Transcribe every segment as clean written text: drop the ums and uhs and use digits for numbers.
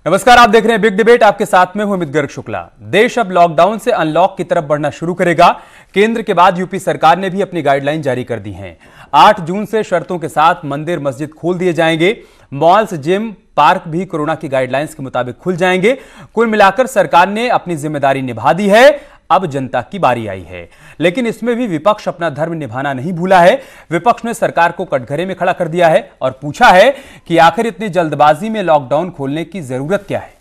नमस्कार, आप देख रहे हैं बिग डिबेट। आपके साथ में हूं अमित गर्ग शुक्ला। देश अब लॉकडाउन से अनलॉक की तरफ बढ़ना शुरू करेगा। केंद्र के बाद यूपी सरकार ने भी अपनी गाइडलाइन जारी कर दी हैं। 8 जून से शर्तों के साथ मंदिर मस्जिद खोल दिए जाएंगे। मॉल्स, जिम, पार्क भी कोरोना की गाइडलाइंस के मुताबिक खुल जाएंगे। कुल मिलाकर सरकार ने अपनी जिम्मेदारी निभा दी है। अब जनता की बारी आई है, लेकिन इसमें भी विपक्ष अपना धर्म निभाना नहीं भूला है। विपक्ष ने सरकार को कटघरे में खड़ा कर दिया है और पूछा है कि आखिर इतनी जल्दबाजी में लॉकडाउन खोलने की जरूरत क्या है।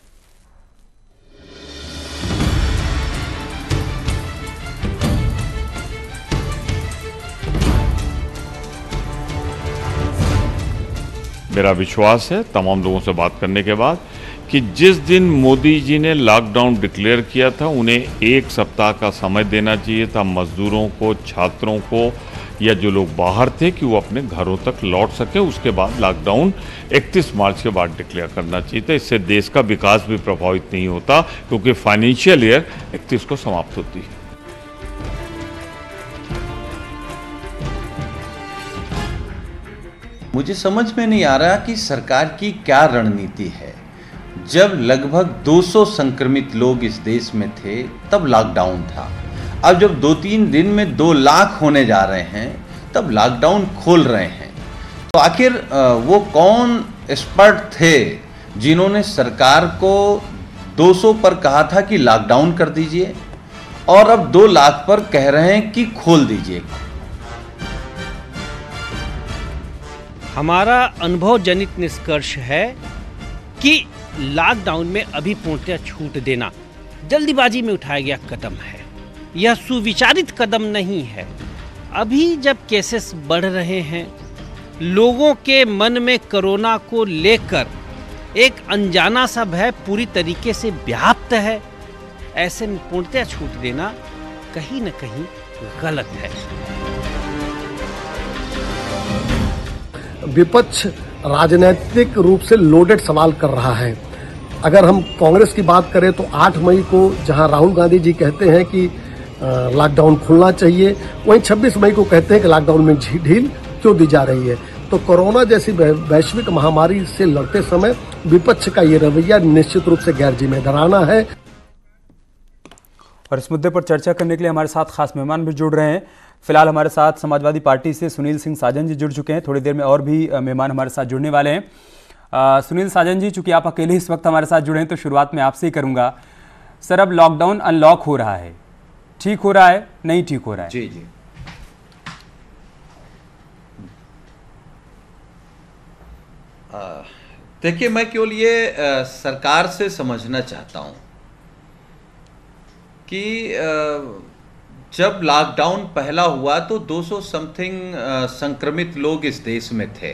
मेरा विश्वास है तमाम लोगों से बात करने के बाद कि जिस दिन मोदी जी ने लॉकडाउन डिक्लेयर किया था उन्हें 1 सप्ताह का समय देना चाहिए था मजदूरों को, छात्रों को या जो लोग बाहर थे कि वो अपने घरों तक लौट सके। उसके बाद लॉकडाउन 31 मार्च के बाद डिक्लेयर करना चाहिए था। इससे देश का विकास भी प्रभावित नहीं होता, क्योंकि फाइनेंशियल ईयर 31 को समाप्त होती है। मुझे समझ में नहीं आ रहा कि सरकार की क्या रणनीति है। जब लगभग 200 संक्रमित लोग इस देश में थे तब लॉकडाउन था। अब जब 2-3 दिन में 2 लाख होने जा रहे हैं तब लॉकडाउन खोल रहे हैं। तो आखिर वो कौन एक्सपर्ट थे जिन्होंने सरकार को 200 पर कहा था कि लॉकडाउन कर दीजिए और अब 2 लाख पर कह रहे हैं कि खोल दीजिए। हमारा अनुभव जनित निष्कर्ष है कि लॉकडाउन में अभी पूर्णतः छूट देना जल्दीबाजी में उठाया गया कदम है। यह सुविचारित कदम नहीं है। अभी जब केसेस बढ़ रहे हैं, लोगों के मन में कोरोना को लेकर एक अनजाना सा भय पूरी तरीके से व्याप्त है। ऐसे में पूर्णतः छूट देना कहीं न कहीं गलत है। विपक्ष राजनीतिक रूप से लोडेड सवाल कर रहा है। अगर हम कांग्रेस की बात करें तो 8 मई को जहां राहुल गांधी जी कहते हैं कि लॉकडाउन खुलना चाहिए, वहीं 26 मई को कहते हैं कि लॉकडाउन में ढील क्यों दी जा रही है। तो कोरोना जैसी वैश्विक महामारी से लड़ते समय विपक्ष का ये रवैया निश्चित रूप से गैर जिम्मेदाराना है। और इस मुद्दे पर चर्चा करने के लिए हमारे साथ खास मेहमान भी जुड़ रहे हैं। फिलहाल हमारे साथ समाजवादी पार्टी से सुनील सिंह साजन जी जुड़ चुके हैं। थोड़ी देर में और भी मेहमान हमारे साथ जुड़ने वाले हैं। सुनील साजन जी, चूंकि आप अकेले इस वक्त हमारे साथ जुड़े हैं तो शुरुआत में आपसे ही करूंगा। सर, अब लॉकडाउन अनलॉक हो रहा है, ठीक हो रहा है, नहीं ठीक हो रहा है? जी जी, देखिए, मैं केवल ये सरकार से समझना चाहता हूं कि जब लॉकडाउन पहला हुआ तो 200 समथिंग संक्रमित लोग इस देश में थे।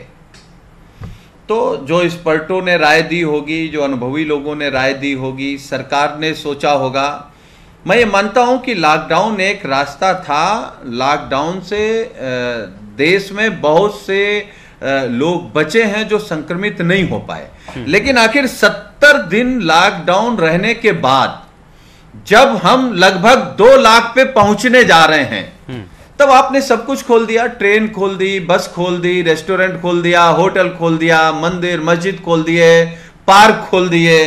तो जो एक्सपर्टों ने राय दी होगी, जो अनुभवी लोगों ने राय दी होगी, सरकार ने सोचा होगा। मैं ये मानता हूं कि लॉकडाउन एक रास्ता था। लॉकडाउन से देश में बहुत से लोग बचे हैं जो संक्रमित नहीं हो पाए। लेकिन आखिर 70 दिन लॉकडाउन रहने के बाद जब हम लगभग 2 लाख पे पहुंचने जा रहे हैं तब आपने सब कुछ खोल दिया। ट्रेन खोल दी, बस खोल दी, रेस्टोरेंट खोल दिया, होटल खोल दिया, मंदिर मस्जिद खोल दिए, पार्क खोल दिए।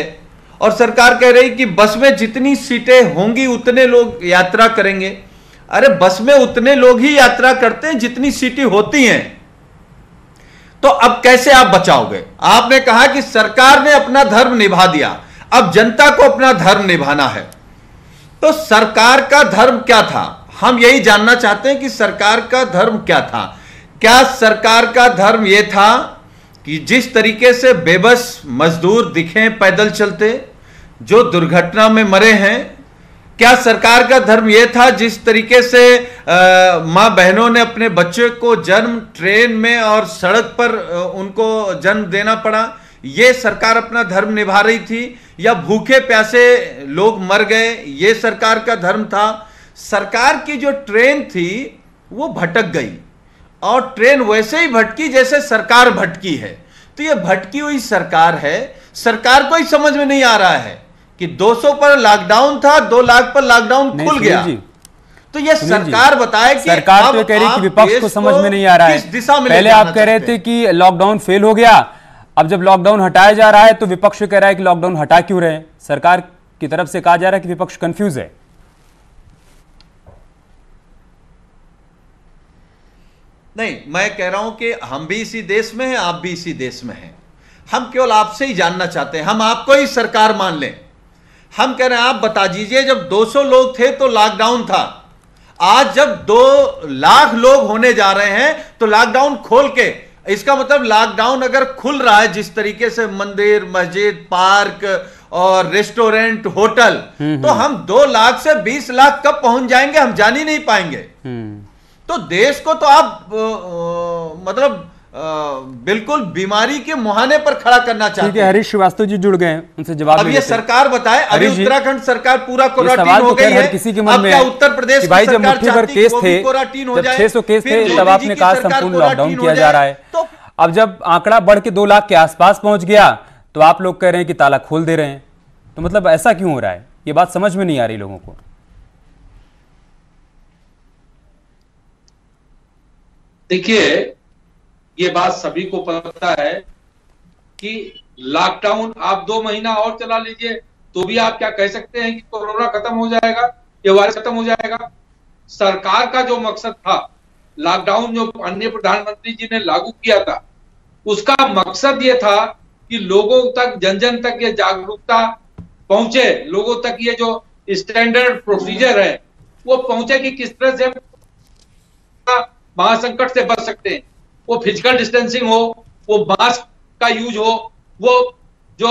और सरकार कह रही कि बस में जितनी सीटें होंगी उतने लोग यात्रा करेंगे। अरे, बस में उतने लोग ही यात्रा करते हैं जितनी सीटें होती हैं। तो अब कैसे आप बचाओगे? आपने कहा कि सरकार ने अपना धर्म निभा दिया, अब जनता को अपना धर्म निभाना है। तो सरकार का धर्म क्या था? हम यही जानना चाहते हैं कि सरकार का धर्म क्या था। क्या सरकार का धर्म यह था कि जिस तरीके से बेबस मजदूर दिखे पैदल चलते, जो दुर्घटना में मरे हैं? क्या सरकार का धर्म यह था जिस तरीके से मां बहनों ने अपने बच्चे को जन्म ट्रेन में और सड़क पर उनको जन्म देना पड़ा? ये सरकार अपना धर्म निभा रही थी? या भूखे प्यासे लोग मर गए, ये सरकार का धर्म था? सरकार की जो ट्रेन थी वो भटक गई और ट्रेन वैसे ही भटकी जैसे सरकार भटकी है। तो ये भटकी हुई सरकार है। सरकार को ही समझ में नहीं आ रहा है कि 200 पर लॉकडाउन था, 2 लाख पर लॉकडाउन खुल गया। तो ये सरकार बताए कि सरकार तो कह रही कि विपक्ष को समझ में नहीं आ रहा है। किस दिशा में पहले आप कह रहे थे कि लॉकडाउन फेल हो गया, अब जब लॉकडाउन हटाया जा रहा है तो विपक्ष कह रहा है कि लॉकडाउन हटा क्यों रहे हैं। सरकार की तरफ से कहा जा रहा है कि विपक्ष कंफ्यूज है। नहीं, मैं कह रहा हूं कि हम भी इसी देश में हैं, आप भी इसी देश में हैं। हम केवल आपसे ही जानना चाहते हैं, हम आपको ही सरकार मान लें। हम कह रहे हैं आप बता दीजिए, जब 200 लोग थे तो लॉकडाउन था, आज जब 2 लाख लोग होने जा रहे हैं तो लॉकडाउन खोल के, इसका मतलब लॉकडाउन अगर खुल रहा है जिस तरीके से मंदिर, मस्जिद, पार्क और रेस्टोरेंट, होटल, तो हम 2 लाख से 20 लाख कब पहुंच जाएंगे हम जान ही नहीं पाएंगे। तो देश को तो आप मतलब बिल्कुल बीमारी के मुहाने पर खड़ा करना चाहते हैं। ठीक है, हरीश श्रीवास्तव जी जुड़ गए हैं, उनसे जवाब अब ये सरकार बताए। अभी उत्तराखंड सरकार पूरा क्वारंटीन हो गई है, किसी के मन में क्या उत्तर प्रदेश की भाई जब सरकार मुट्ठी भर केस थे, जब 600 केस थे, तब आपने कहा संपूर्ण लॉकडाउन किया जा रहा है। तो अब जब आंकड़ा बढ़ के 2 लाख के आसपास पहुंच गया तो आप लोग कह रहे हैं कि ताला खोल दे रहे हैं। तो मतलब ऐसा क्यों हो रहा है, ये बात समझ में नहीं आ रही लोगों को। देखिए, ये बात सभी को पता है कि लॉकडाउन आप 2 महीना और चला लीजिए तो भी आप क्या कह सकते हैं कि कोरोना खत्म हो जाएगा, ये वायरस खत्म हो जाएगा। सरकार का जो मकसद था, लॉकडाउन जो माननीय प्रधानमंत्री जी ने लागू किया था, उसका मकसद ये था कि लोगों तक, जन जन तक ये जागरूकता पहुंचे, लोगों तक ये जो स्टैंडर्ड प्रोसीजर है वो पहुंचे कि किस तरह से महासंकट से बच सकते हैं। वो फिजिकल डिस्टेंसिंग हो, वो मास्क का यूज हो, वो जो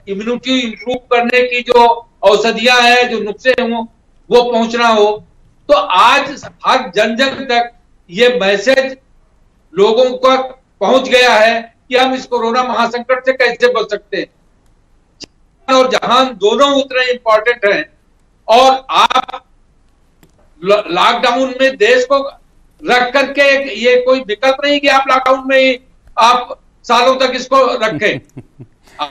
इम्यूनिटी इंप्रूव करने की जो औषधियां हैं, जो नुस्खे हों, वो पहुंचना हो। तो आज हर जन जन तक ये मैसेज लोगों को पहुंच गया है कि हम इस कोरोना महासंकट से कैसे बच सकते हैं। और जहां दोनों उतने इंपॉर्टेंट हैं, और आप लॉकडाउन में देश को रख करके ये कोई विकल्प नहीं कि आप लॉकडाउन में ही आप सालों तक इसको रखें।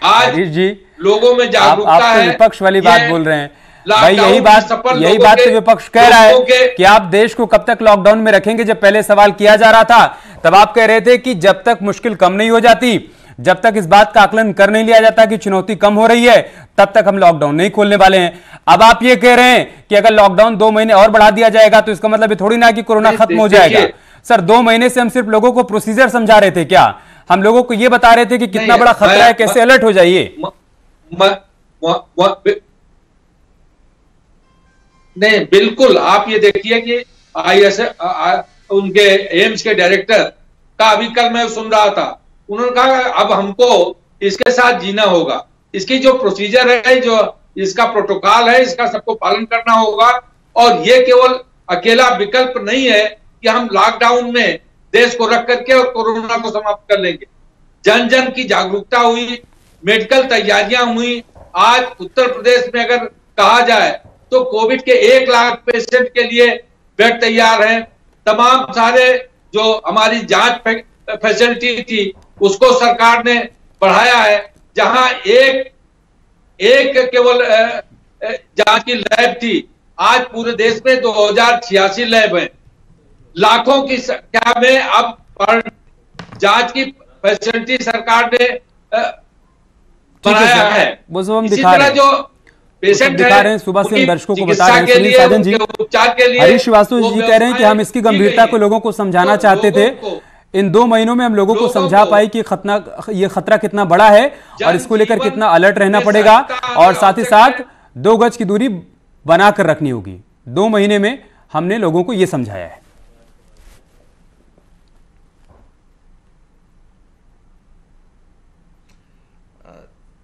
आज जी लोगों में जागरूकता है। है। विपक्ष वाली बात बोल रहे हैं भाई, यही बात तो विपक्ष कह रहा है कि आप देश को कब तक लॉकडाउन में रखेंगे। जब पहले सवाल किया जा रहा था तब आप कह रहे थे कि जब तक मुश्किल कम नहीं हो जाती, जब तक इस बात का आकलन कर नहीं लिया जाता कि चुनौती कम हो रही है, तब तक हम लॉकडाउन नहीं खोलने वाले हैं। अब आप ये कह रहे हैं कि अगर लॉकडाउन 2 महीने और बढ़ा दिया जाएगा तो इसका मतलब ये थोड़ी ना कि कोरोना खत्म हो जाएगा। सर, 2 महीने से हम सिर्फ लोगों को प्रोसीजर समझा रहे थे क्या? हम लोगों को ये बता रहे थे कि कितना बड़ा खतरा है, कैसे अलर्ट हो जाइए। नहीं, बिल्कुल। आप ये देखिए कि उनके एम्स के डायरेक्टर का अभी कल मैं सुन रहा था, उन्होंने कहा अब हमको इसके साथ जीना होगा। इसकी जो प्रोसीजर है, जो इसका प्रोटोकॉल है, इसका सबको पालन करना होगा। और ये केवल अकेला विकल्प नहीं है कि हम लॉकडाउन में देश को रख करके और कोरोना को समाप्त कर लेंगे। जन जन की जागरूकता हुई, मेडिकल तैयारियां हुई। आज उत्तर प्रदेश में अगर कहा जाए तो कोविड के 1 लाख पेशेंट के लिए बेड तैयार है। तमाम सारे जो हमारी जांच फैसिलिटी थी उसको सरकार ने बढ़ाया है। जहां एक केवल जांच की लैब थी, आज पूरे देश में 2086 लैब है। लाखों की संख्या में अब जांच की फैसिलिटी सरकार ने बनाया है। इसी तरह जो पेशेंट दिखा रहे हैं, सुबह से हम दर्शकों को बता रहे हैं, सुनील साजन जी, उपचार के लिए हरीश श्रीवास्तव जी कह रहे हैं कि हम इसकी गंभीरता को लोगों को समझाना चाहते थे। इन 2 महीनों में हम लोगों को समझा पाए कि ये खतरा कितना बड़ा है और इसको लेकर कितना अलर्ट रहना पड़ेगा, और साथ ही साथ 2 गज की दूरी बनाकर रखनी होगी। 2 महीने में हमने लोगों को यह समझाया है।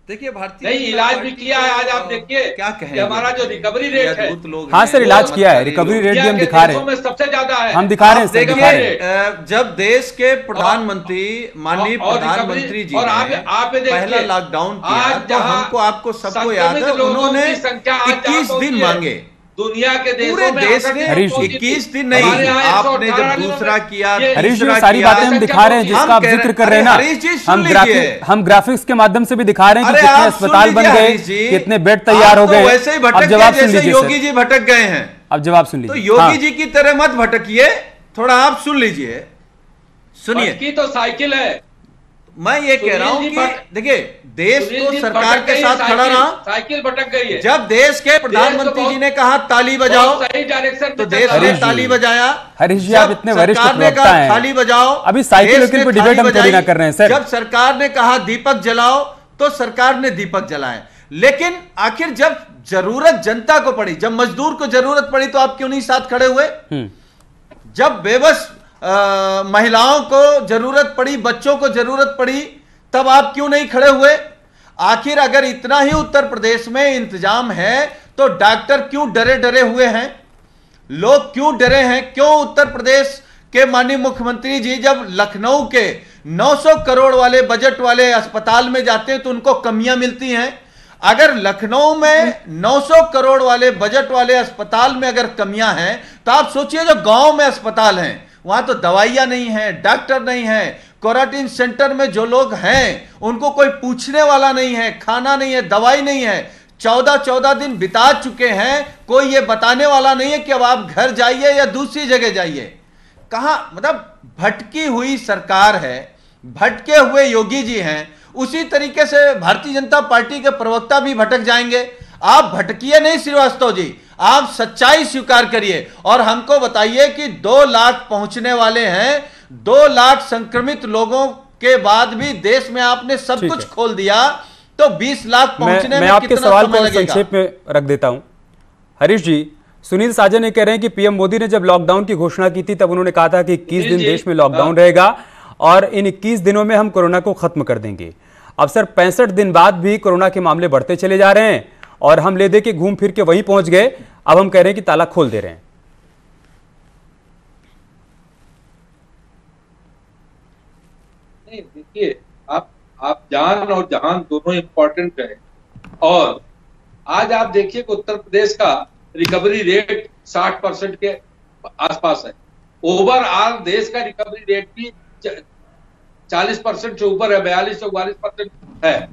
देखिए, भारतीय नहीं, इलाज भी किया है। आज आप देखिए क्या कहें, हमारा जो रिकवरी रेट है, हाँ सर, इलाज किया है, रिकवरी रेट भी हम दिखा रहे हैं, सबसे ज्यादा है। हम दिखा रहे हैं, दिखा रहे हैं। जब देश के प्रधानमंत्री, माननीय प्रधानमंत्री जी ने पहला लॉकडाउन किया तो हमको, आपको सबको याद है, उन्होंने 21 दिन मांगे। दुनिया के पूरे देश ने 21 दिन नहीं, आपने जब दूसरा किया, हरीश जी सारी बातें हम दिखा रहे हैं जिसका आप जिक्र कर रहे हैं ना। हम ग्राफिक्स के माध्यम से भी दिखा रहे हैं कि कितने अस्पताल बन गए, कितने बेड तैयार हो गए। वैसे ही भटक गए जैसे योगी जी भटक गए हैं। अब जवाब सुन लीजिए। तो योगी जी की तरह मत भटकिए, थोड़ा आप सुन लीजिए, सुनिए। की तो साइकिल है, मैं ये कह रहा हूं कि देखिए देश तो सरकार के साथ खड़ा रहा, साइकिल भटक गई है। जब देश के प्रधानमंत्री जी ने कहा ताली बजाओ सही डायरेक्शन तो देश ने ताली बजाया। हरीश जी, आप इतने वरिष्ठ प्रवक्ता हैं, ताली बजाओ। अभी साइकिल पर डिबेट हम थोड़ी ना कर रहे हैं सर। जब सरकार ने कहा दीपक जलाओ तो सरकार ने दीपक जलाए, लेकिन आखिर जब जरूरत जनता को पड़ी, जब मजदूर को जरूरत पड़ी तो आप क्यों नहीं साथ खड़े हुए? जब बेबस महिलाओं को जरूरत पड़ी, बच्चों को जरूरत पड़ी, तब आप क्यों नहीं खड़े हुए? आखिर अगर इतना ही उत्तर प्रदेश में इंतजाम है तो डॉक्टर क्यों डरे डरे हुए हैं? लोग क्यों डरे हैं? क्यों उत्तर प्रदेश के माननीय मुख्यमंत्री जी जब लखनऊ के 900 करोड़ वाले बजट वाले अस्पताल में जाते हैं तो उनको कमियां मिलती हैं? अगर लखनऊ में 900 करोड़ वाले बजट वाले अस्पताल में अगर कमियां हैं तो आप सोचिए जो गांव में अस्पताल हैं वहां तो दवाइयां नहीं है, डॉक्टर नहीं है, क्वारंटीन सेंटर में जो लोग हैं उनको कोई पूछने वाला नहीं है, खाना नहीं है, दवाई नहीं है, 14-14 दिन बिता चुके हैं, कोई ये बताने वाला नहीं है कि अब आप घर जाइए या दूसरी जगह जाइए। कहां मतलब भटकी हुई सरकार है, भटके हुए योगी जी हैं। उसी तरीके से भारतीय जनता पार्टी के प्रवक्ता भी भटक जाएंगे। आप भटकिए नहीं श्रीवास्तव जी, आप सच्चाई स्वीकार करिए और हमको बताइए कि 2 लाख पहुंचने वाले हैं, 2 लाख संक्रमित लोगों के बाद भी देश में आपने सब कुछ खोल दिया तो 20 लाख पहुंचने में आपके सवाल को संक्षेप में रख देता हूं। हरीश जी, सुनील साजन ये कह रहे हैं कि पीएम मोदी ने जब लॉकडाउन की घोषणा की थी तब उन्होंने कहा था कि 21 दिन देश में लॉकडाउन रहेगा और इन 21 दिनों में हम कोरोना को खत्म कर देंगे। अब सर 65 दिन बाद भी कोरोना के मामले बढ़ते चले जा रहे हैं और हम ले दे के घूम फिर के वहीं पहुंच गए। अब हम कह रहे हैं कि ताला खोल दे रहे हैं। नहीं, देखिए आप जान और जहान दोनों इंपॉर्टेंट है और आज आप देखिए कि उत्तर प्रदेश का रिकवरी रेट 60% के आसपास है। ओवरऑल देश का रिकवरी रेट भी 40% से ऊपर है, 42-44% है।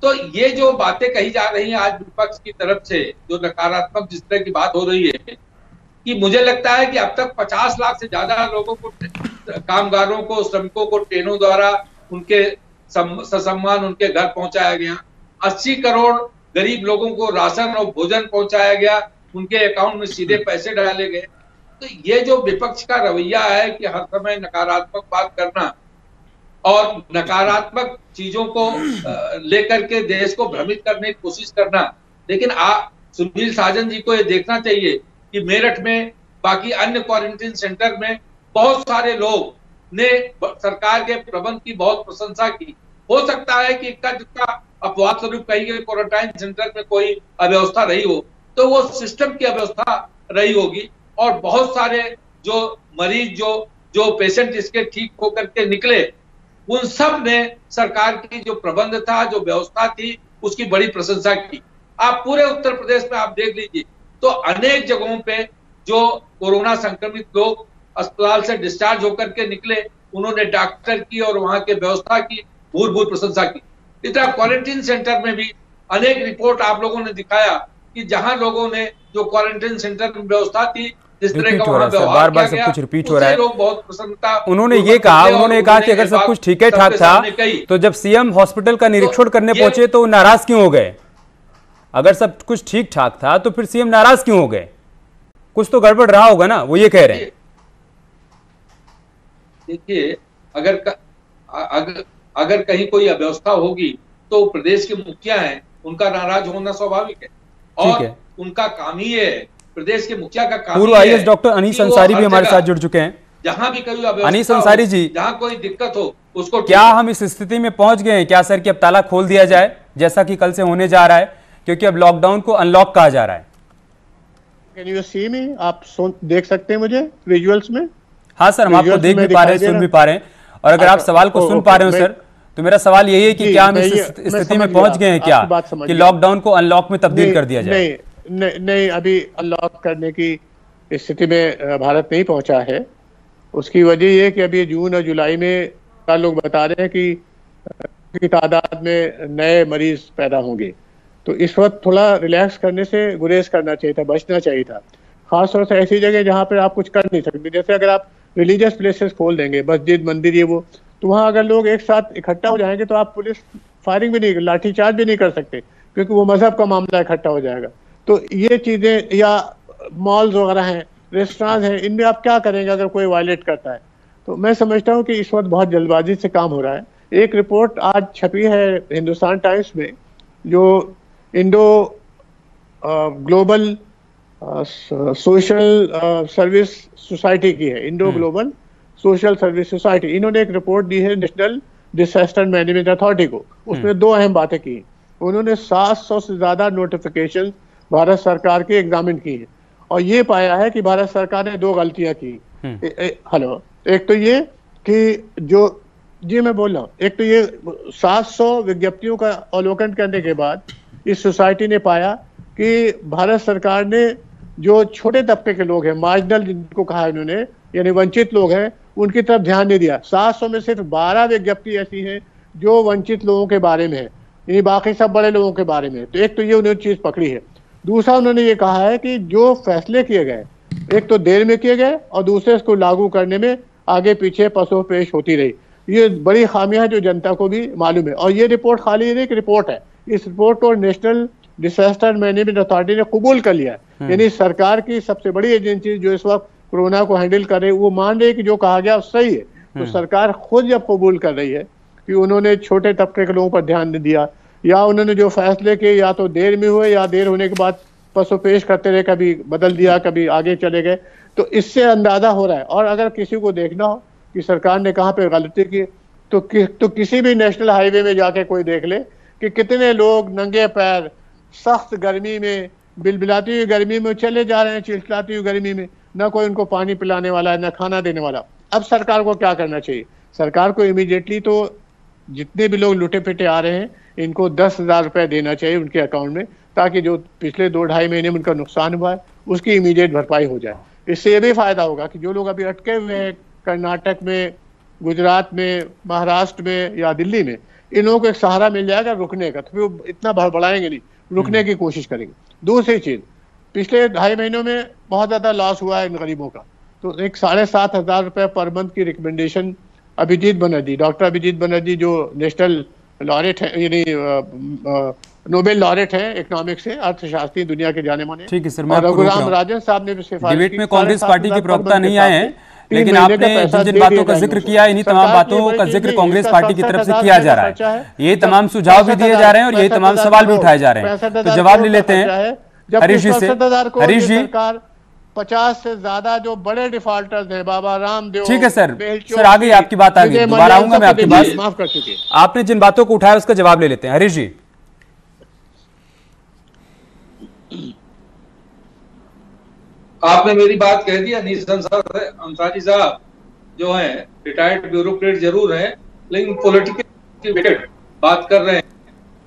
तो ये जो बातें कही जा रही हैं आज विपक्ष की तरफ से, जो नकारात्मक जिस तरह की बात हो रही है कि मुझे लगता है कि अब तक 50 लाख से ज्यादा लोगों को, कामगारों को, श्रमिकों को ट्रेनों द्वारा उनके ससम्मान उनके घर पहुंचाया गया। 80 करोड़ गरीब लोगों को राशन और भोजन पहुंचाया गया, उनके अकाउंट में सीधे पैसे डाले गए। तो ये जो विपक्ष का रवैया है कि हर समय नकारात्मक बात करना और नकारात्मक चीजों को लेकर के देश को भ्रमित करने की कोशिश करना, लेकिन सुनील साजन जी को ये देखना चाहिए कि मेरठ में, बाकी अन्य क्वारंटीन सेंटर में बहुत सारे लोग ने सरकार के प्रबंध की बहुत प्रशंसा की। हो सकता है कि इक्का दुक्का अपवाद स्वरूप कहीं के क्वारंटाइन सेंटर में कोई अव्यवस्था रही हो तो वो सिस्टम की अव्यवस्था रही होगी और बहुत सारे जो मरीज जो पेशेंट इसके ठीक होकर के निकले, उन सब ने सरकार की जो प्रबंध था, जो व्यवस्था थी, उसकी बड़ी प्रशंसा की। आप पूरे उत्तर प्रदेश में आप देख लीजिए तो अनेक जगहों पे जो कोरोना संक्रमित लोग अस्पताल से डिस्चार्ज होकर के निकले, उन्होंने डॉक्टर की और वहां के व्यवस्था की भूर प्रशंसा की। इस तरह क्वारंटीन सेंटर में भी अनेक रिपोर्ट आप लोगों ने दिखाया कि जहां लोगों ने जो क्वारंटीन सेंटर में व्यवस्था थी, जिस तरह का वहां व्यवहार किया गया, सब कुछ रिपीट हो रहा है। लोग बहुत प्रसन्नता उन्होंने ये कहा, उन्होंने कहा कि अगर सब कुछ ठीक है ठाक था तो जब सीएम हॉस्पिटल का निरीक्षण करने पहुंचे तो नाराज क्यों हो गए? अगर सब कुछ ठीक ठाक था तो फिर सीएम नाराज क्यों हो गए? कुछ तो गड़बड़ रहा होगा ना, वो ये कह रहे हैं। देखिए, अगर कहीं कोई अव्यवस्था होगी तो प्रदेश के मुखिया हैं, उनका नाराज होना स्वाभाविक है और उनका काम ही है, प्रदेश के मुखिया का काम। पूर्व आईएएस डॉक्टर अनीस अंसारी भी हमारे साथ जुड़ चुके हैं। जहां भी कोई अनीस अंसारी जी, जहां कोई दिक्कत हो उसको, क्या हम इस स्थिति में पहुंच गए हैं क्या सर कि अब ताला खोल दिया जाए जैसा कि कल से होने जा रहा है, क्योंकि अब लॉकडाउन को अनलॉक कहा जा रहा है? कैन यू सी मी? आप देख सकते हैं मुझे विजुअल्स में? हाँ सर, हम आपको देख भी पा रहे हैं, सुन भी पा रहे हैं। और अगर आप सवाल को सुन पा रहे हो सर, तो मेरा सवाल यही है कि क्या हम इस स्थिति में पहुंच गए हैं क्या कि लॉकडाउन को अनलॉक में तब्दील कर दिया जाए? नहीं, अभी अनलॉक करने की स्थिति में भारत नहीं पहुंचा है। उसकी वजह ये कि अभी जून और जुलाई में का लोग बता रहे हैं कि तादाद में नए मरीज पैदा होंगे, तो इस वक्त थोड़ा रिलैक्स करने से गुरेज करना चाहिए था, बचना चाहिए था। खासतौर से ऐसी जगह जहाँ पर आप कुछ कर नहीं सकते, जैसे अगर आप रिलीजियस प्लेसेस खोल देंगे, मस्जिद, मंदिर, ये वो, तो वहां अगर लोग एक साथ इकट्ठा हो जाएंगे तो आप पुलिस फायरिंग भी नहीं, लाठीचार्ज भी नहीं कर सकते, क्योंकि वो मजहब का मामला इकट्ठा हो जाएगा। तो ये चीजें, या मॉल्स वगैरह हैं, रेस्टोरेंट हैं, इनमें आप क्या करेंगे अगर कोई वायलेट करता है? तो मैं समझता हूँ कि इस वक्त बहुत जल्दबाजी से काम हो रहा है। एक रिपोर्ट आज छपी है हिंदुस्तान टाइम्स में, जो Indo global social service society की है, Indo global social service society. इन्होंने एक रिपोर्ट दी है नेशनल डिजास्टर मैनेजमेंट अथॉरिटी को। उसमें दो अहम बातें की। उन्होंने 700 से ज्यादा नोटिफिकेशन भारत सरकार के एग्जामिन की है, और ये पाया है कि भारत सरकार ने दो गलतियां की। हेलो, एक तो ये कि जो जी मैं बोल रहा हूँ, एक तो ये 700 विज्ञप्तियों का अवलोकन करने के बाद इस सोसाइटी ने पाया कि भारत सरकार ने जो छोटे तबके के लोग हैं, मार्जिनल जिनको कहा है इन्होंने, यानी वंचित लोग हैं, उनकी तरफ ध्यान नहीं दिया। 700 में सिर्फ 12 विज्ञप्ति ऐसी हैं जो वंचित लोगों के बारे में है, यानी बाकी सब बड़े लोगों के बारे में। तो एक तो ये उन्होंने चीज पकड़ी है। दूसरा उन्होंने ये कहा है कि जो फैसले किए गए, एक तो देर में किए गए और दूसरे इसको लागू करने में आगे पीछे पसोपेश होती रही। ये बड़ी खामियां है जो जनता को भी मालूम है। और ये रिपोर्ट खाली एक रिपोर्ट है, इस रिपोर्ट को नेशनल डिजास्टर मैनेजमेंट अथॉरिटी ने कबूल कर लिया है। यानी सरकार की सबसे बड़ी एजेंसी जो इस वक्त कोरोना को हैंडल कर रही है, वो मान रही है कि जो कहा गया सही है। तो सरकार खुद जब कबूल कर रही है कि उन्होंने छोटे तबके के लोगों पर ध्यान नहीं दिया, या उन्होंने जो फैसले किए या तो देर में हुए या देर होने के बाद पसोपेश करते रहे, कभी बदल दिया कभी आगे चले गए, तो इससे अंदाजा हो रहा है। और अगर किसी को देखना हो कि सरकार ने कहाँ पे गलती की, तो किसी भी नेशनल हाईवे में जाके कोई देख ले कि कितने लोग नंगे पैर सख्त गर्मी में, बिलबिलाती हुई गर्मी में चले जा रहे हैं, चिलचिलाती हुई गर्मी में, ना कोई उनको पानी पिलाने वाला है, ना खाना देने वाला। अब सरकार को क्या करना चाहिए? सरकार को इमीडिएटली तो जितने भी लोग लुटे पिटे आ रहे हैं, इनको 10,000 रुपए देना चाहिए उनके अकाउंट में, ताकि जो पिछले 2-2.5 महीने में उनका नुकसान हुआ है उसकी इमीडिएट भरपाई हो जाए। इससे ये भी फायदा होगा कि जो लोग अभी अटके हुए हैं कर्नाटक में, गुजरात में, महाराष्ट्र में या दिल्ली में, इन लोगों को एक सहारा मिल जाएगा रुकने का, तो फिर वो इतना बढ़ाएंगे नहीं, रुकने की कोशिश करेंगे। दूसरी चीज, पिछले 2.5 महीनों में बहुत ज्यादा लॉस हुआ है इन गरीबों का, तो एक 7,500 रुपए पर मंथ की रिकमेंडेशन अभिजीत बनर्जी, डॉक्टर अभिजीत बनर्जी जो नेशनल लॉरेट है, यानी नोबेल लॉरेट है इकोनॉमिक्स से, अर्थशास्त्री दुनिया के जाने माने। ठीक है सर, मैं रघुराम राजन साहब ने भी सिफारिश डिबेट में कांग्रेस पार्टी के प्रवक्ता नहीं आए हैं, लेकिन आपने जिन बातों का जिक्र किया, इन्हीं तमाम बातों का जिक्र कांग्रेस पार्टी की तरफ से किया जा रहा है। ये तमाम सुझाव भी दिए जा रहे हैं और यही तमाम सवाल भी उठाए जा रहे हैं। तो जवाब ले लेते हैं हरीश जी से। हरीश जी, 50 से ज्यादा जो बड़े डिफॉल्टर्स हैं, बाबा रामदेव, ठीक है सर, सर आ गई आपकी बात, आ गई, दोबारा आऊंगा मैं आपके पास। माफ कर चुके, आपने जिन बातों को उठाया उसका जवाब ले लेते हैं। हरीश जी, आपने मेरी बात कह दी। अनीस अंसारी साहब जो हैं रिटायर्ड ब्यूरोक्रेट जरूर हैं, लेकिन पॉलिटिकल बात कर रहे हैं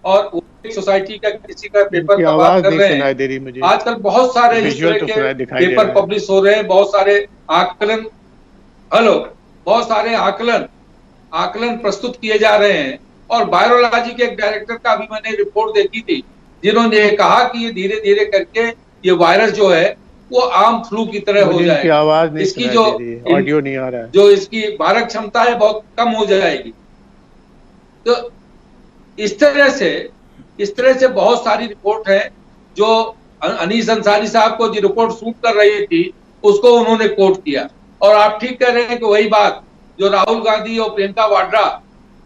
और वो एक सोसाइटी का किसी का पेपर का बात कर रहे हैं। आजकल बहुत सारे इस तरह के पेपर पब्लिश हो रहे हैं, बहुत सारे आकलन, बहुत सारे आकलन प्रस्तुत किए जा रहे हैं। और वायरोलॉजी के एक डायरेक्टर का भी मैंने रिपोर्ट देखी थी, जिन्होंने कहा कि ये धीरे धीरे करके ये वायरस जो है वो आम फ्लू की तरह हो जाएगा। आवाज नहीं, इसकी जो ऑडियो नहीं आ रहा है, जो इसकी भारक क्षमता है बहुत कम हो जाएगी। तो इस तरह से बहुत सारी रिपोर्ट है जो अनीस अंसारी साहब को जो रिपोर्ट सूट कर रही थी उसको उन्होंने कोट किया। और आप ठीक कह रहे हैं कि वही बात जो राहुल गांधी और प्रियंका वाड्रा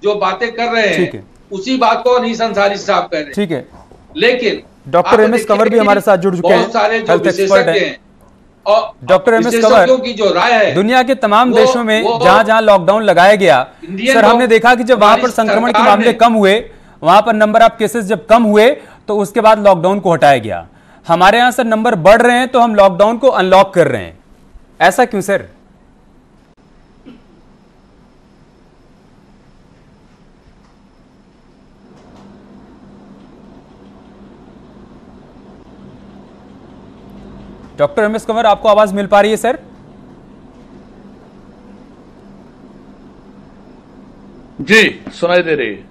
जो बातें कर रहे हैं, उसी बात को अनीस अंसारी साहब कह रहे हैं। ठीक है, लेकिन डॉक्टर एमएस कंवर भी हमारे साथ जुड़ चुके हैं, बहुत सारे जो विशेषज्ञ हैं और डॉक्टर एमएस कंवर की जो राय है, दुनिया के तमाम देशों में जहां जहां लॉकडाउन लगाया गया, सर हमने देखा कि जब वहां पर संक्रमण के मामले कम हुए, वहां पर नंबर ऑफ केसेस जब कम हुए तो उसके बाद लॉकडाउन को हटाया गया। हमारे यहां सर नंबर बढ़ रहे हैं तो हम लॉकडाउन को अनलॉक कर रहे हैं, ऐसा क्यों सर? डॉक्टर एमएस कंवर, आपको आवाज मिल पा रही है सर? जी सुनाई दे रही है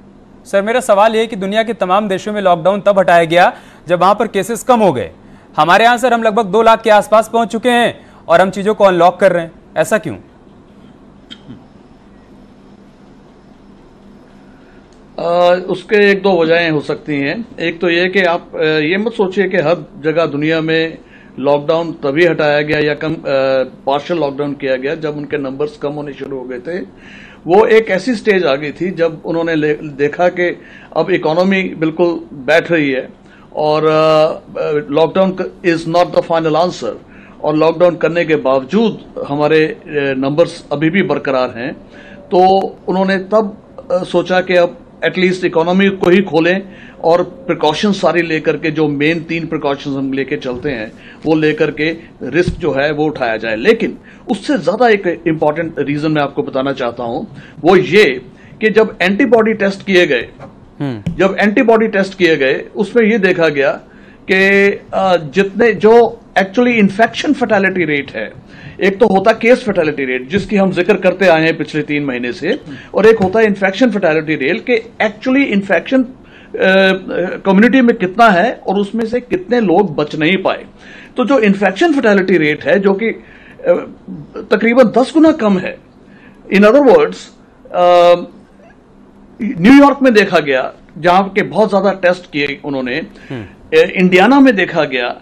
सर। मेरा सवाल यह कि दुनिया के तमाम देशों में लॉकडाउन तब हटाया गया जब वहां पर केसेस कम हो गए। हमारे यहां सर हम लगभग 2 लाख के आसपास पहुंच चुके हैं और हम चीजों को अनलॉक कर रहे हैं, ऐसा क्यों? उसके एक दो वजहें हो सकती हैं। एक तो ये कि आप ये मत सोचिए कि हर जगह दुनिया में लॉकडाउन तभी हटाया गया या कम पार्शियल लॉकडाउन किया गया जब उनके नंबर्स कम होने शुरू हो गए थे। वो एक ऐसी स्टेज आ गई थी जब उन्होंने देखा कि अब इकोनॉमी बिल्कुल बैठ रही है और lockdown is not the final answer, और लॉकडाउन करने के बावजूद हमारे नंबर्स अभी भी बरकरार हैं। तो उन्होंने तब सोचा कि अब एटलीस्ट इकोनॉमी को ही खोलें और प्रिकॉशंस सारी लेकर के, जो मेन 3 प्रिकॉशंस हम लेके चलते हैं वो लेकर के रिस्क जो है वो उठाया जाए। लेकिन उससे ज्यादा एक इंपॉर्टेंट रीजन मैं आपको बताना चाहता हूं, वो ये कि जब एंटीबॉडी टेस्ट किए गए उसमें ये देखा गया कि जितने जो एक्चुअली इन्फेक्शन फैटेलिटी रेट है, एक तो होता केस फैटेलिटी रेट जिसकी हम जिक्र करते आए हैं पिछले 3 महीने से, और एक होता है इन्फेक्शन फैटेलिटी रेट कि एक्चुअली इन्फेक्शन कम्युनिटी में कितना है और उसमें से कितने लोग बच नहीं पाए। तो जो इन्फेक्शन फैटेलिटी रेट है जो कि तकरीबन 10 गुना कम है, इन अदर वर्ड्स न्यूयॉर्क में देखा गया जहां के बहुत ज्यादा टेस्ट किए उन्होंने, इंडियाना में देखा गया,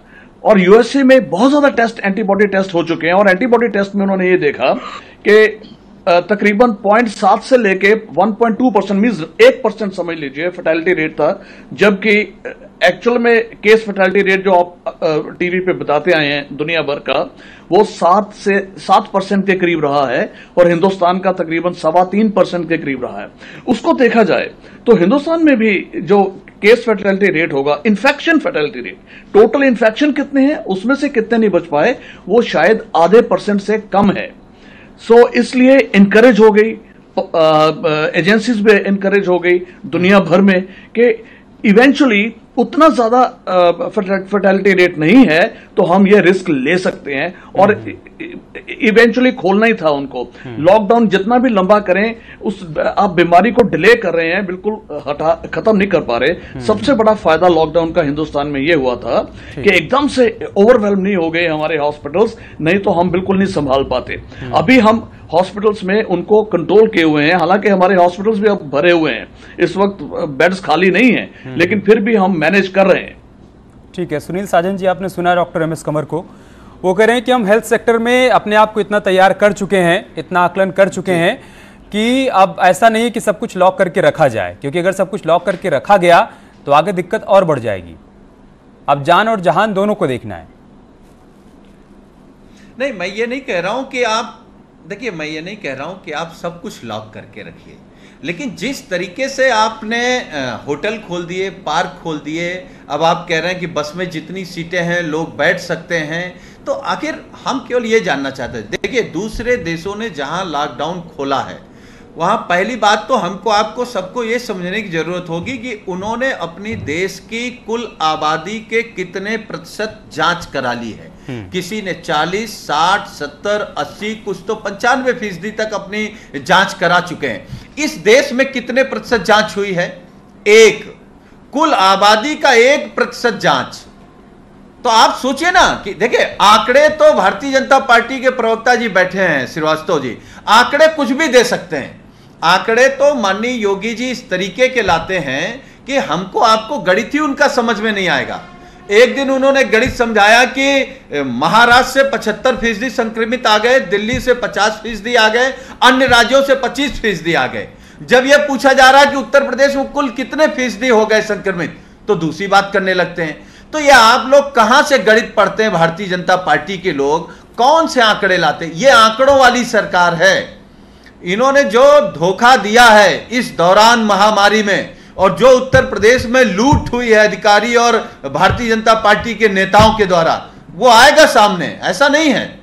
और यूएसए में बहुत ज्यादा टेस्ट एंटीबॉडी टेस्ट हो चुके हैं। और एंटीबॉडी टेस्ट में उन्होंने ये देखा कि तकरीबन 0.7 से लेके 1.2% मींस 1% समझ लीजिए फैटेलिटी रेट था, जबकि एक्चुअल में केस फैटेलिटी रेट जो आप टीवी पे बताते आए हैं दुनिया भर का, वो 7% के करीब रहा है और हिंदुस्तान का तकरीबन 3.25% के करीब रहा है। उसको देखा जाए तो हिंदुस्तान में भी जो केस फैटेलिटी रेट होगा, infection fatality rate, total infection कितने हैं उसमें से कितने नहीं बच पाए, वो शायद आधे % से कम है। सो इसलिए इनकरेज हो गई, एजेंसीज भी इनकरेज हो गई दुनिया भर में कि इवेंचुअली उतना ज्यादा फर्टिलिटी रेट नहीं है तो हम ये रिस्क ले सकते हैं, और इवेंचुअली खोलना ही था उनको। लॉकडाउन जितना भी लंबा करें, उस आप बीमारी को डिले कर रहे हैं, बिल्कुल खत्म नहीं कर पा रहे। सबसे बड़ा फायदा लॉकडाउन का हिंदुस्तान में ये हुआ था कि एकदम से ओवरवेल्म नहीं हो गए हमारे हॉस्पिटल्स, नहीं तो हम बिल्कुल नहीं संभाल पाते। अभी हम हॉस्पिटल्स में उनको कंट्रोल किए हुए हैं, हालांकि हमारे हॉस्पिटल्स भी अब भरे हुए हैं, इस वक्त बेड्स खाली नहीं हैं, लेकिन फिर भी हम मैनेज कर रहे हैं। ठीक है, सुनील साजन जी, आपने सुना डॉक्टर एम एस कंवर को, वो कह रहे हैं कि हम हेल्थ सेक्टर में अपने आप को इतना तैयार कर चुके हैं, इतना आकलन कर चुके हैं कि अब ऐसा नहीं है कि सब कुछ लॉक करके रखा जाए, क्योंकि अगर सब कुछ लॉक करके रखा गया तो आगे दिक्कत और बढ़ जाएगी। अब जान और जहान दोनों को देखना है। नहीं, मैं ये नहीं कह रहा हूं कि आप देखिए, मैं ये नहीं कह रहा हूं कि आप सब कुछ लॉक करके रखिए, लेकिन जिस तरीके से आपने होटल खोल दिए, पार्क खोल दिए, अब आप कह रहे हैं कि बस में जितनी सीटें हैं लोग बैठ सकते हैं, तो आखिर हम केवल ये जानना चाहते हैं। देखिए, दूसरे देशों ने जहां लॉकडाउन खोला है वहां पहली बात तो हमको आपको सबको ये समझने की जरूरत होगी कि उन्होंने अपनी देश की कुल आबादी के कितने % जांच करा ली है। किसी ने 40, 60, 70, 80, कुछ तो 95% तक अपनी जांच करा चुके हैं। इस देश में कितने % जांच हुई है? 1। कुल आबादी का 1% जांच। तो आप सोचिए ना कि देखिए, आंकड़े तो भारतीय जनता पार्टी के प्रवक्ता जी बैठे हैं, श्रीवास्तव जी, आंकड़े कुछ भी दे सकते हैं। आंकड़े तो माननीय योगी जी इस तरीके के लाते हैं कि हमको आपको गणित ही उनका समझ में नहीं आएगा। एक दिन उन्होंने गणित समझाया कि महाराष्ट्र से 75% संक्रमित आ गए, दिल्ली से 50% आ गए, अन्य राज्यों से 25% आ गए। जब यह पूछा जा रहा है कि उत्तर प्रदेश में कुल कितने फीसदी हो गए संक्रमित, तो दूसरी बात करने लगते हैं। तो ये आप लोग कहां से गणित पढ़ते हैं? भारतीय जनता पार्टी के लोग कौन से आंकड़े लाते हैं? ये आंकड़ों वाली सरकार है। इन्होंने जो धोखा दिया है इस दौरान महामारी में, और जो उत्तर प्रदेश में लूट हुई है अधिकारी और भारतीय जनता पार्टी के नेताओं के द्वारा, वो आएगा सामने, ऐसा नहीं है।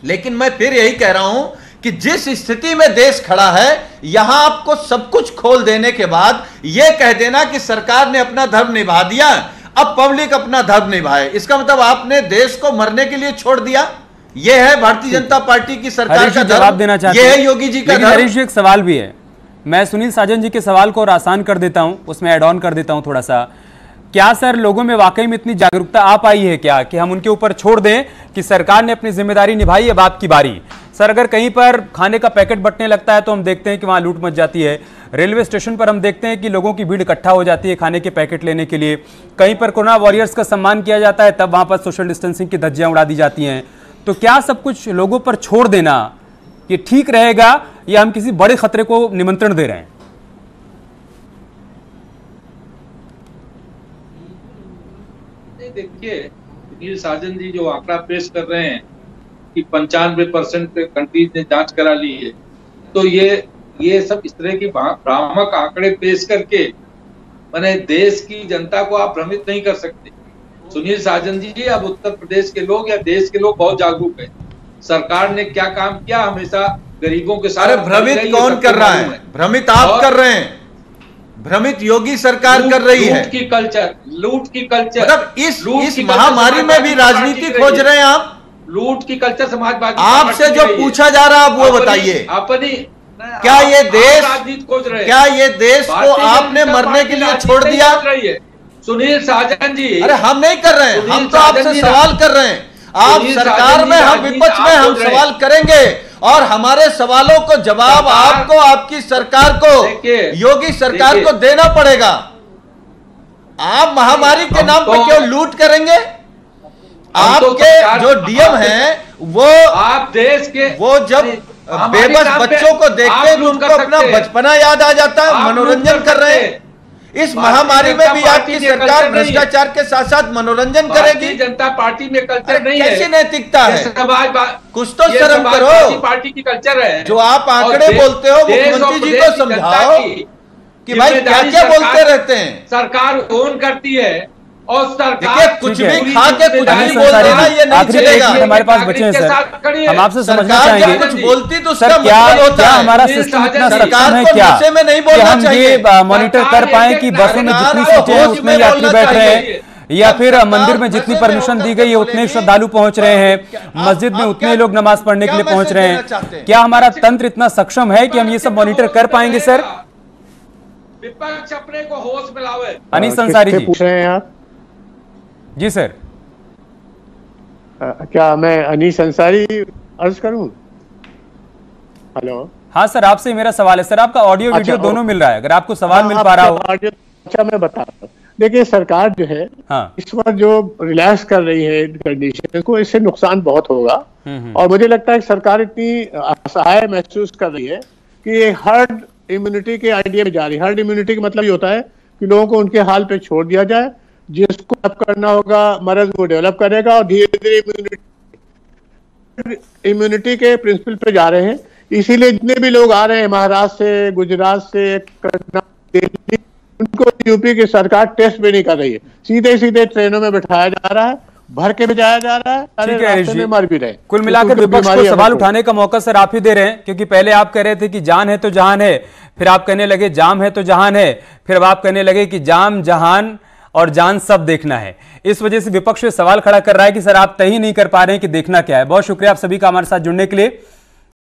लेकिन मैं फिर यही कह रहा हूं कि जिस स्थिति में देश खड़ा है, यहां आपको सब कुछ खोल देने के बाद यह कह देना कि सरकार ने अपना धर्म निभा दिया, अब पब्लिक अपना धर्म निभाए, इसका मतलब आपने देश को मरने के लिए छोड़ दिया। यह है भारतीय जनता पार्टी की सरकार का जवाब देना चाहते हैं, यह है योगी जी का धर्म। हरीश जी, एक सवाल भी है, मैं सुनील साजन जी के सवाल को और आसान कर देता हूं, उसमें ऐड ऑन कर देता हूं थोड़ा सा। क्या सर लोगों में वाकई में इतनी जागरूकता आ पाई है क्या कि हम उनके ऊपर छोड़ दें कि सरकार ने अपनी जिम्मेदारी निभाई, अब आपकी बारी? सर, अगर कहीं पर खाने का पैकेट बंटने लगता है तो हम देखते हैं कि वहां लूट मच जाती है, रेलवे स्टेशन पर हम देखते हैं कि लोगों की भीड़ इकट्ठा हो जाती है खाने के पैकेट लेने के लिए। कहीं पर कोरोना वॉरियर्स का सम्मान किया जाता है, तब वहां पर सोशल डिस्टेंसिंग की धज्जियां उड़ा दी जाती हैं। तो क्या सब कुछ लोगों पर छोड़ देना ये ठीक रहेगा, या हम किसी बड़े खतरे को निमंत्रण दे रहे हैं? देखिए, सुनील साजन जी जो आंकड़ा पेश कर रहे हैं कि 95% कंट्रीज ने जांच करा ली है, तो ये सब इस तरह की भ्रामक आंकड़े पेश करके माने देश की जनता को आप भ्रमित नहीं कर सकते। सुनील साजन जी, अब उत्तर प्रदेश के लोग या देश के लोग बहुत जागरूक हैं। सरकार ने क्या काम किया, हमेशा गरीबों के साथ। अरे भ्रमित कौन कर रहा है? भ्रमित आप कर रहे हैं, भ्रमित योगी सरकार कर रही है। लूट की कल्चर मतलब इस महामारी में भी राजनीति खोज रहे हैं आप। लूट की कल्चर समाजवादी आपसे जो पूछा जा रहा है आप वो बताइए। क्या ये देश राजनीति खोज रहे हैं? क्या ये देश को आपने मरने के लिए छोड़ दिया? सुनील साजन जी, अरे हम नहीं कर रहे हैं, हम तो आपसे सवाल कर रहे हैं। आप सरकार में, हम विपक्ष में, हम सवाल करेंगे और हमारे सवालों को जवाब आपको, आपकी सरकार को, योगी सरकार को देना पड़ेगा। आप महामारी के नाम पर क्यों लूट करेंगे? आपके जो डीएम हैं वो आप देश के, वो जब बेबस बच्चों को देखते हैं तो उनको अपना बचपना याद आ जाता है, मनोरंजन कर रहे हैं। इस महामारी में भी आपकी सरकार भ्रष्टाचार के साथ साथ मनोरंजन करेगी। जनता पार्टी में कल्चर नहीं है। कैसी नैतिकता है? कुछ तो शर्म करो। पार्टी की कल्चर है। जो आप आंकड़े बोलते हो मुख्यमंत्री जी को समझाओ कि भाई क्या क्या बोलते रहते हैं। सरकार ओन करती है और सरकार कुछ भी खा के कुछ नहीं बोल देना, ये नहीं चलेगा। हमारे पास बचे हैं सर, हम आपसे समझना चाहेंगे कुछ बोलती तो सर, क्या हमारा सिस्टम इतना सक्षम है क्या कि हम ये मॉनिटर कर पाए कि बसों में जितनी सीटें हैं उसमें यात्री बैठ रहे हैं, या फिर मंदिर में जितनी परमिशन दी गई है उतने श्रद्धालु पहुंच रहे हैं, मस्जिद में उतने लोग नमाज पढ़ने के लिए पहुंच रहे हैं? क्या हमारा तंत्र इतना सक्षम है कि हम ये सब मॉनिटर कर पाएंगे? सर, विपक्ष अपने को होश में लावे। अनीस अंसारी जी पूछ रहे हैं आप? जी सर। क्या मैं अनीस अंसारी अर्ज करूं? हेलो। हाँ सर, आपसे मेरा सवाल है सर। आपका ऑडियो वीडियो दोनों मिल रहा है, अगर आपको सवाल मिल पा रहा हो। अच्छा, मैं बता रहा हूँ। देखिए, सरकार जो है इस वक्त जो रिलैक्स कर रही है कंडीशन को, इससे नुकसान बहुत होगा। और मुझे लगता है कि सरकार इतनी असहाय महसूस कर रही है कि ये हर्ड इम्यूनिटी के आइडिया में जा रही है। हर्ड इम्यूनिटी का मतलब ये होता है कि लोगों को उनके हाल पे छोड़ दिया जाए, जिसको अब करना होगा मर्ज वो डेवलप करेगा, और धीरे धीरे इम्यूनिटी के प्रिंसिपल पे जा रहे हैं। इसीलिए जितने भी लोग आ रहे हैं महाराष्ट्र से, गुजरात से, दिल्ली, उनको यूपी की सरकार टेस्ट भी नहीं कर रही है। सीधे सीधे ट्रेनों में बिठाया जा रहा है, भर के भिजाया जा रहा है, रास्ते में मर भी रहे। कुल मिलाकर विपक्ष को सवाल उठाने का मौका सर आप ही दे रहे हैं, क्योंकि पहले आप कह रहे थे कि जान है तो जहान है, फिर आप कहने लगे जाम है तो जहान है, फिर अब आप कहने लगे कि जाम, जहान और जान सब देखना है। इस वजह से विपक्ष सवाल खड़ा कर रहा है कि सर आप तय ही नहीं कर पा रहे हैं कि देखना क्या है। बहुत शुक्रिया आप सभी का हमारे साथ जुड़ने के लिए।